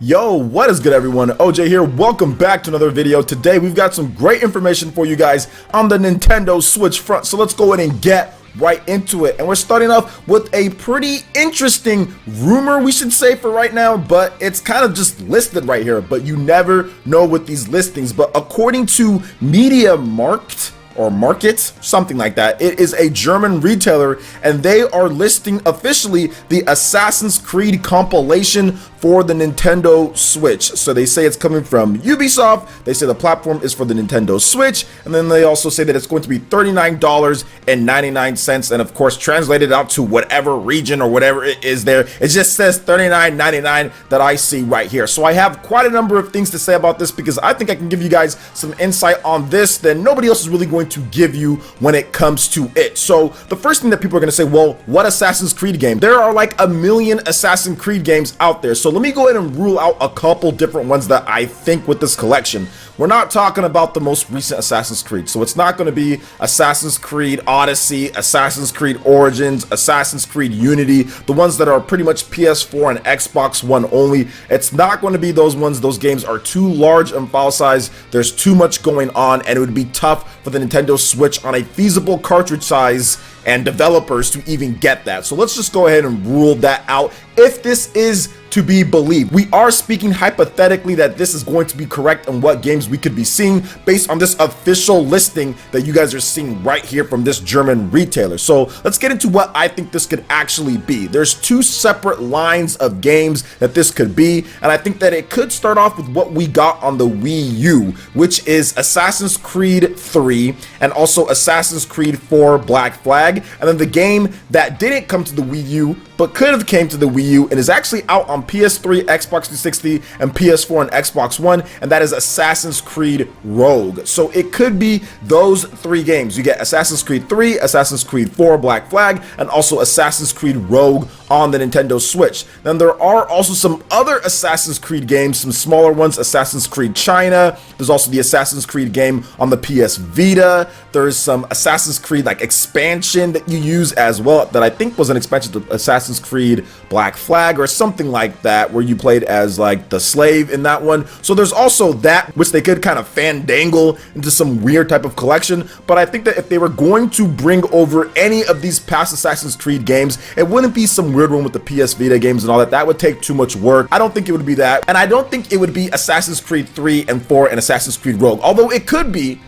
Yo, what is good everyone? OJ here. Welcome back to another video. Today we've got some great information for you guys on the Nintendo Switch front. So let's go ahead and get right into it. And we're starting off with a pretty interesting rumor, we should say, for right now, but it's kind of just listed right here, but you never know with these listings. But according to Media Markt, or Market, something like that. It is a German retailer, and they are listing officially the Assassin's Creed compilation for the Nintendo Switch. So they say it's coming from Ubisoft, they say the platform is for the Nintendo Switch, and then they also say that it's going to be $39.99, and of course translated out to whatever region or whatever it is there, it just says $39.99 that I see right here. So I have quite a number of things to say about this because I think I can give you guys some insight on this that nobody else is really going to give you when it comes to it. So the first thing that people are going to say, well, what Assassin's Creed game? There are like a million Assassin's Creed games out there. So let me go ahead and rule out a couple different ones that I think with this collection. We're not talking about the most recent Assassin's Creed. So it's not going to be Assassin's Creed Odyssey, Assassin's Creed Origins, Assassin's Creed Unity, the ones that are pretty much PS4 and Xbox One only. It's not going to be those ones. Those games are too large in file size. There's too much going on, and it would be tough for the Nintendo Switch on a feasible cartridge size and developers to even get that. So let's just go ahead and rule that out if this is to be believed. We are speaking hypothetically that this is going to be correct on what games we could be seeing based on this official listing that you guys are seeing right here from this German retailer. So let's get into what I think this could actually be. There's two separate lines of games that this could be, and I think that it could start off with what we got on the Wii U, which is Assassin's Creed 3 and also Assassin's Creed 4 Black Flag, and then the game that didn't come to the Wii U but could have came to the Wii U and is actually out on PS3, Xbox 360, and PS4 and Xbox One, and that is Assassin's Creed Rogue. So it could be those three games. You get Assassin's Creed 3, Assassin's Creed 4 Black Flag, and also Assassin's Creed Rogue on the Nintendo Switch. Then there are also some other Assassin's Creed games, some smaller ones, Assassin's Creed China. There's also the Assassin's Creed game on the PS Vita. There's some Assassin's Creed like expansion that you use as well that I think was an expansion to Assassin's Creed Black Flag or something like that, where you played as like the slave in that one. So there's also that, which they could kind of fandangle into some weird type of collection. But I think that if they were going to bring over any of these past Assassin's Creed games, it wouldn't be some weird one with the PS Vita games and all that. That would take too much work. I don't think it would be that, and I don't think it would be Assassin's Creed 3 and 4 and Assassin's Creed Rogue, although it could be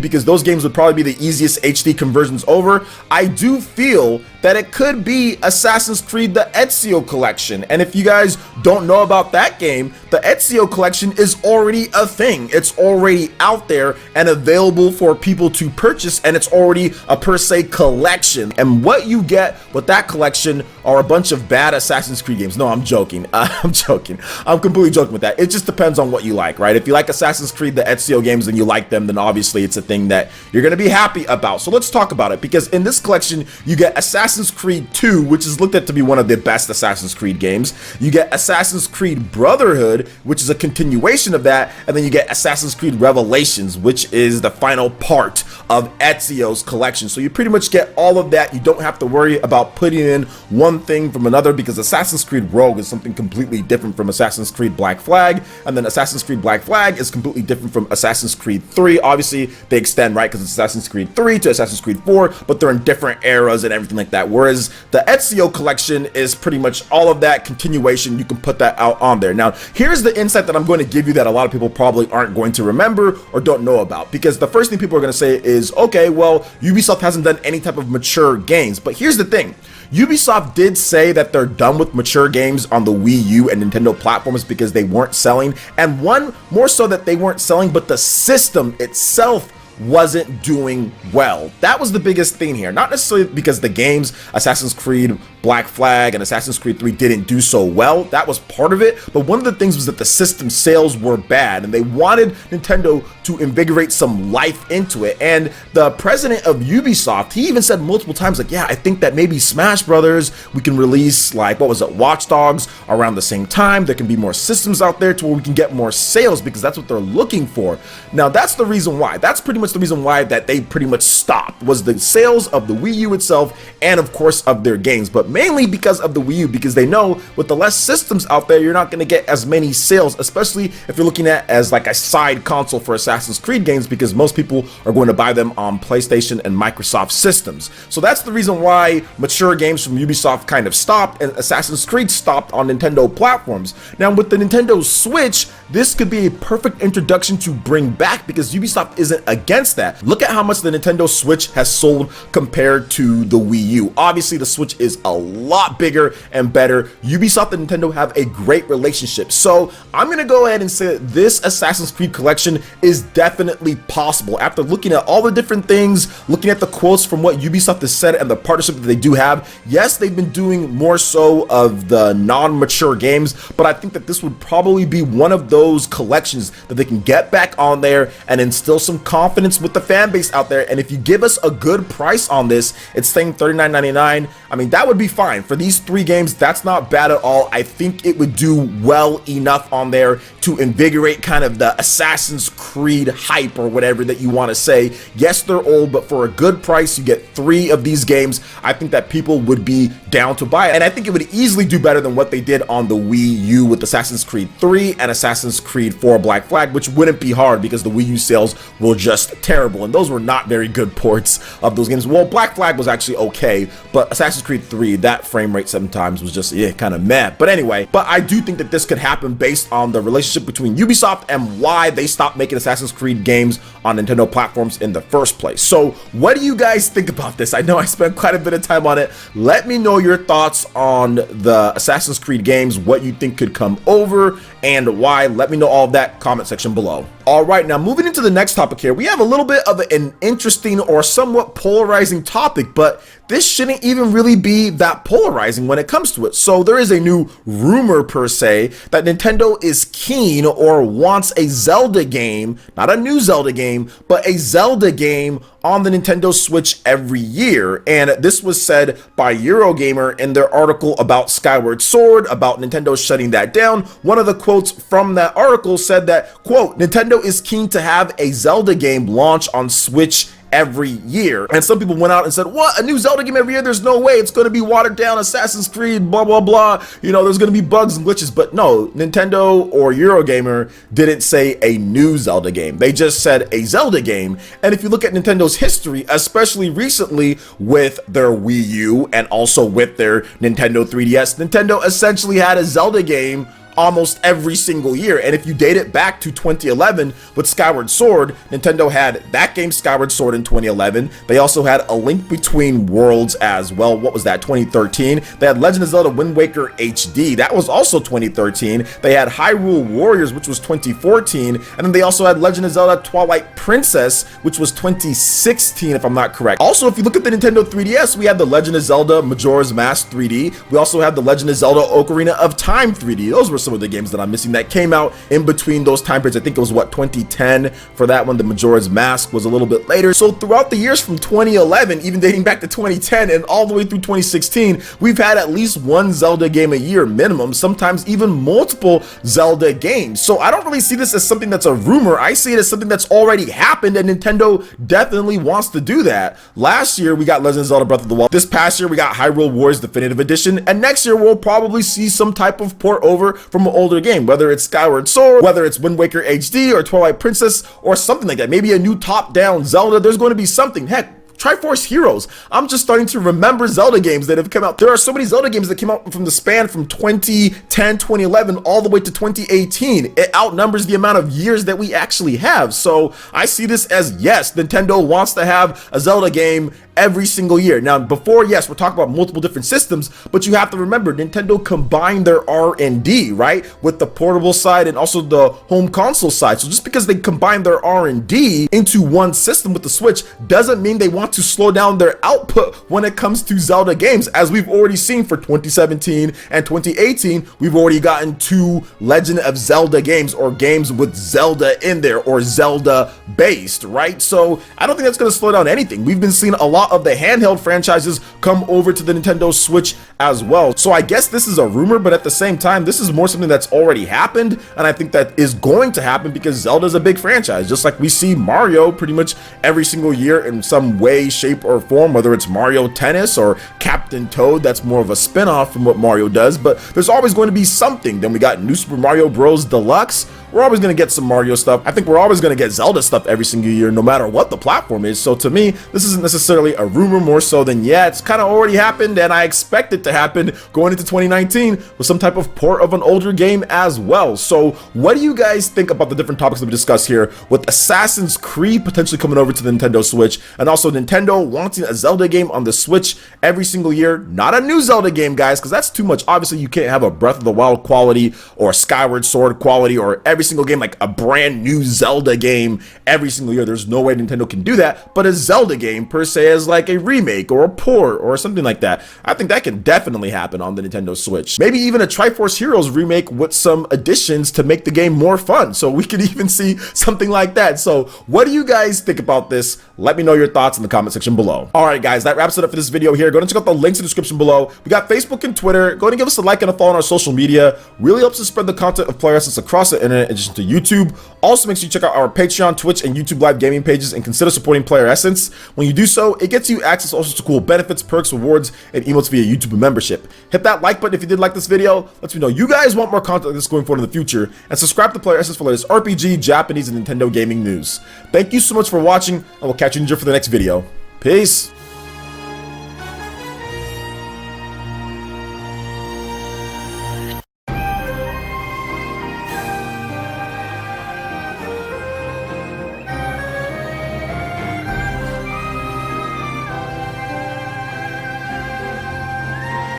because those games would probably be the easiest HD conversions over. I do feel that it could be Assassin's Creed the Ezio Collection, and if you guys don't know about that game, the Ezio Collection is already a thing. It's already out there and available for people to purchase, and it's already a per se collection, and what you get with that collection are a bunch of bad Assassin's Creed games. No, I'm joking. I'm joking. I'm completely joking with that. It just depends on what you like, right? If you like Assassin's Creed the Ezio games and you like them, then obviously it's a thing that you're going to be happy about. So let's talk about it, because in this collection you get Assassin's Creed 2, which is looked at to be one of the best Assassin's Creed games. You get Assassin's Creed Brotherhood, which is a continuation of that, and then you get Assassin's Creed Revelations, which is the final part of Ezio's collection. So you pretty much get all of that. You don't have to worry about putting in one thing from another, because Assassin's Creed Rogue is something completely different from Assassin's Creed Black Flag, and then Assassin's Creed Black Flag is completely different from Assassin's Creed 3. Obviously they extend, right, because it's Assassin's Creed 3 to Assassin's Creed 4, but they're in different eras and everything like that, whereas the Ezio collection is pretty much all of that continuation. You can put that out on there. Now here's the insight that I'm going to give you that a lot of people probably aren't going to remember or don't know about, because the first thing people are going to say is, okay, well, Ubisoft hasn't done any type of mature games. But here's the thing, Ubisoft did say that they're done with mature games on the Wii U and Nintendo platforms because they weren't selling, and one more so that they weren't selling, but the system itself wasn't doing well. That was the biggest thing here, not necessarily because the games Assassin's Creed Black Flag and Assassin's Creed 3 didn't do so well. That was part of it, but one of the things was that the system sales were bad, and they wanted Nintendo to invigorate some life into it. And the president of Ubisoft, he even said multiple times, like, yeah, I think that maybe Smash Brothers, we can release, like, what was it, Watch Dogs around the same time. There can be more systems out there to where we can get more sales, because that's what they're looking for. Now that's the reason why. That's pretty much the reason why that they pretty much stopped, was the sales of the Wii U itself and of course of their games, but mainly because of the Wii U, because they know with the less systems out there, you're not going to get as many sales, especially if you're looking at as like a side console for Assassin's Creed games, because most people are going to buy them on PlayStation and Microsoft systems. So that's the reason why mature games from Ubisoft kind of stopped and Assassin's Creed stopped on Nintendo platforms. Now with the Nintendo Switch, this could be a perfect introduction to bring back, because Ubisoft isn't against that. Look at how much the Nintendo Switch has sold compared to the Wii U. Obviously the Switch is a lot bigger and better. Ubisoft and Nintendo have a great relationship. So I'm gonna go ahead and say that this Assassin's Creed collection is definitely possible. After looking at all the different things, looking at the quotes from what Ubisoft has said and the partnership that they do have, yes, they've been doing more so of the non-mature games, but I think that this would probably be one of those collections that they can get back on there and instill some confidence with the fan base out there. And if you give us a good price on this, it's saying $39.99, I mean, that would be fine. For these 3 games, that's not bad at all. I think it would do well enough on there to invigorate kind of the Assassin's Creed hype or whatever that you want to say. Yes, they're old, but for a good price, you get 3 of these games. I think that people would be down to buy it. And I think it would easily do better than what they did on the Wii U with Assassin's Creed 3 and Assassin's Creed 4 Black Flag, which wouldn't be hard because the Wii U sales were just terrible. And those were not very good ports of those games. Well, Black Flag was actually okay, but Assassin's Creed 3, that frame rate sometimes was just, yeah, kind of meh. But anyway, but I do think that this could happen based on the relationship between Ubisoft and why they stopped making Assassin's Creed games on Nintendo platforms in the first place. So what do you guys think about this? I know I spent quite a bit of time on it. Let me know your thoughts on the Assassin's Creed games, what you think could come over and why. Let me know all of that, comment section below. All right, now moving into the next topic here, we have a little bit of an interesting or somewhat polarizing topic, but this shouldn't even really be that polarizing when it comes to it. So there is a new rumor per se that Nintendo is keen or wants a Zelda game, not a new Zelda game, but a Zelda game on the Nintendo Switch every year. And this was said by Eurogamer in their article about Skyward Sword, about Nintendo shutting that down. One of the quotes from that article said that, quote, Nintendo is keen to have a Zelda game launch on Switch every year. And some people went out and said, what, a new Zelda game every year? There's no way. It's going to be watered down Assassin's Creed, blah, blah, blah. You know, there's going to be bugs and glitches. But no, Nintendo or Eurogamer didn't say a new Zelda game. They just said a Zelda game. And if you look at Nintendo's history, especially recently with their Wii U and also with their Nintendo 3DS, Nintendo essentially had a Zelda game almost every single year. And if you date it back to 2011 with Skyward Sword, Nintendo had that game Skyward Sword in 2011. They also had A Link Between Worlds as well. What was that, 2013? They had Legend of Zelda Wind Waker HD. That was also 2013. They had Hyrule Warriors, which was 2014. And then they also had Legend of Zelda Twilight Princess, which was 2016, if I'm not correct. Also, if you look at the Nintendo 3DS, we had the Legend of Zelda Majora's Mask 3D. We also had the Legend of Zelda Ocarina of Time 3D. Those were some of the games that I'm missing that came out in between those time periods. I think it was what, 2010 for that one. The Majora's Mask was a little bit later. So throughout the years from 2011, even dating back to 2010 and all the way through 2016, we've had at least one Zelda game a year minimum, sometimes even multiple Zelda games. So I don't really see this as something that's a rumor. I see it as something that's already happened, and Nintendo definitely wants to do that. Last year we got Legend of Zelda Breath of the Wild. This past year we got Hyrule Warriors Definitive Edition, and next year we'll probably see some type of port over from an older game, whether it's Skyward Sword, whether it's Wind Waker HD or Twilight Princess or something like that. Maybe a new top-down Zelda. There's going to be something. Heck, Triforce Heroes. I'm just starting to remember Zelda games that have come out. There are so many Zelda games that came out from the span from 2010, 2011, all the way to 2018. It outnumbers the amount of years that we actually have. So I see this as, yes, Nintendo wants to have a Zelda game every single year. Now, before, yes, we're talking about multiple different systems, but you have to remember, Nintendo combined their R&D, right, with the portable side and also the home console side. So just because they combine their R&D into one system with the Switch doesn't mean they want to slow down their output when it comes to Zelda games. As we've already seen for 2017 and 2018, we've already gotten 2 Legend of Zelda games, or games with Zelda in there, or Zelda based, right? So I don't think that's going to slow down anything. We've been seeing a lot lot of the handheld franchises come over to the Nintendo Switch as well. So I guess this is a rumor, but at the same time, this is more something that's already happened, and I think that is going to happen because Zelda is a big franchise, just like we see Mario pretty much every single year in some way, shape, or form, whether it's Mario Tennis or Captain Toad. That's more of a spin-off from what Mario does, but there's always going to be something. Then we got New Super Mario Bros. Deluxe. We're always going to get some Mario stuff. I think we're always going to get Zelda stuff every single year, no matter what the platform is. So to me, this isn't necessarily a rumor, more so than, yeah, it's kind of already happened, and I expect it to happen going into 2019 with some type of port of an older game as well. So what do you guys think about the different topics that we discussed here, with Assassin's Creed potentially coming over to the Nintendo Switch, and also Nintendo wanting a Zelda game on the Switch every single year? Not a new Zelda game, guys, because that's too much. Obviously, you can't have a Breath of the Wild quality or Skyward Sword quality or every single game like a brand new Zelda game every single year. There's no way Nintendo can do that, but a Zelda game per se as like a remake or a port or something like that, I think that can definitely happen on the Nintendo Switch. Maybe even a Triforce Heroes remake with some additions to make the game more fun, so we could even see something like that. So what do you guys think about this? Let me know your thoughts in the comment section below. Alright guys, that wraps it up for this video here. Go ahead and check out the links in the description below. We got Facebook and Twitter. Go ahead and give us a like and a follow on our social media. Really helps us spread the content of Player Essence across the internet in addition to YouTube. Also, make sure you check out our Patreon, Twitch, and YouTube live gaming pages and consider supporting Player Essence. When you do so, it gets you access to all sorts of cool benefits, perks, rewards, and emotes via YouTube membership. Hit that like button if you did like this video. Let me know you guys want more content like this going forward in the future. And subscribe to Player Essence for latest RPG, Japanese, and Nintendo gaming news. Thank you so much for watching, and we'll catch you in for the next video. Peace!